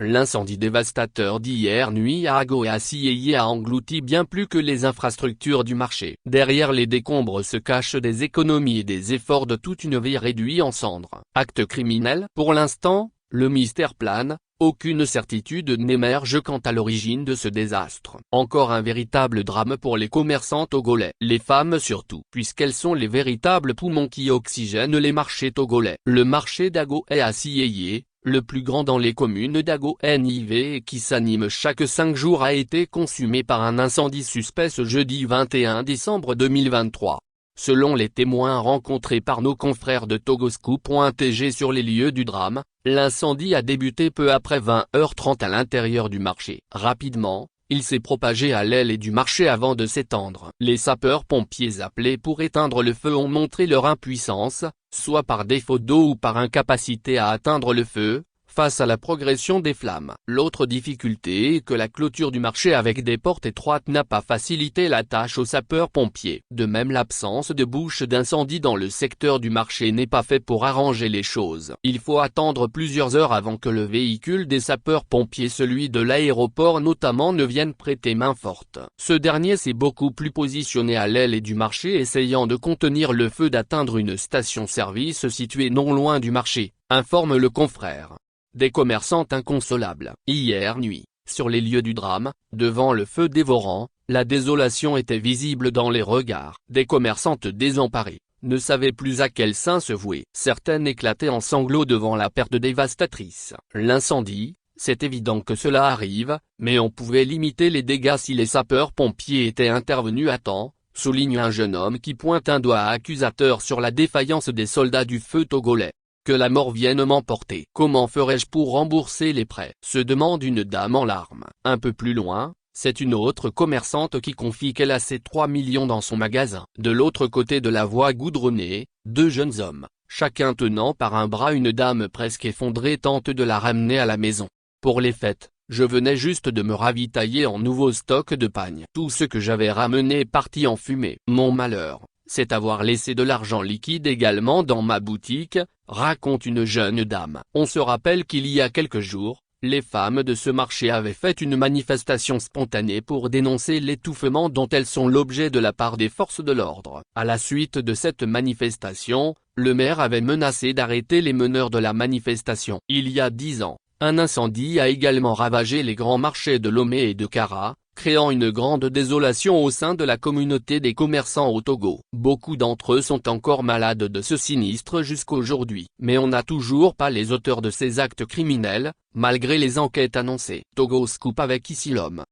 L'incendie dévastateur d'hier nuit à Ago et à Sieyé a englouti bien plus que les infrastructures du marché. Derrière les décombres se cachent des économies et des efforts de toute une vie réduits en cendres. Acte criminel? Pour l'instant, le mystère plane, aucune certitude n'émerge quant à l'origine de ce désastre. Encore un véritable drame pour les commerçants togolais. Les femmes surtout, puisqu'elles sont les véritables poumons qui oxygènent les marchés togolais. Le marché d'Ago est à Sieyé, le plus grand dans les communes d'Ago NIV et qui s'anime chaque 5 jours, a été consumé par un incendie suspect ce jeudi 21 décembre 2023. Selon les témoins rencontrés par nos confrères de Togoscoop.tg sur les lieux du drame, l'incendie a débuté peu après 20h30 à l'intérieur du marché. Rapidement, il s'est propagé à l'aile du marché avant de s'étendre. Les sapeurs-pompiers appelés pour éteindre le feu ont montré leur impuissance, soit par défaut d'eau ou par incapacité à atteindre le feu, face à la progression des flammes. L'autre difficulté est que la clôture du marché avec des portes étroites n'a pas facilité la tâche aux sapeurs-pompiers. De même, l'absence de bouche d'incendie dans le secteur du marché n'est pas fait pour arranger les choses. Il faut attendre plusieurs heures avant que le véhicule des sapeurs-pompiers, celui de l'aéroport notamment, ne vienne prêter main forte. Ce dernier s'est beaucoup plus positionné à l'aile du marché, essayant de contenir le feu d'atteindre une station-service située non loin du marché, informe le confrère. Des commerçantes inconsolables. Hier nuit, sur les lieux du drame, devant le feu dévorant, la désolation était visible dans les regards. Des commerçantes désemparées, ne savaient plus à quel saint se vouer. Certaines éclataient en sanglots devant la perte dévastatrice. L'incendie, c'est évident que cela arrive, mais on pouvait limiter les dégâts si les sapeurs-pompiers étaient intervenus à temps, souligne un jeune homme qui pointe un doigt accusateur sur la défaillance des soldats du feu togolais. Que la mort vienne m'emporter. Comment ferais-je pour rembourser les prêts? Se demande une dame en larmes. Un peu plus loin, c'est une autre commerçante qui confie qu'elle a ses 3 millions dans son magasin. De l'autre côté de la voie goudronnée, 2 jeunes hommes, chacun tenant par un bras une dame presque effondrée, tentent de la ramener à la maison. Pour les fêtes, je venais juste de me ravitailler en nouveau stock de pagne. Tout ce que j'avais ramené est parti en fumée. Mon malheur, c'est avoir laissé de l'argent liquide également dans ma boutique, raconte une jeune dame. On se rappelle qu'il y a quelques jours, les femmes de ce marché avaient fait une manifestation spontanée pour dénoncer l'étouffement dont elles sont l'objet de la part des forces de l'ordre. À la suite de cette manifestation, le maire avait menacé d'arrêter les meneurs de la manifestation. Il y a 10 ans, un incendie a également ravagé les grands marchés de Lomé et de Kara, créant une grande désolation au sein de la communauté des commerçants au Togo. Beaucoup d'entre eux sont encore malades de ce sinistre jusqu'aujourd'hui. Mais on n'a toujours pas les auteurs de ces actes criminels, malgré les enquêtes annoncées. Togo Scoop avec Ici l'homme.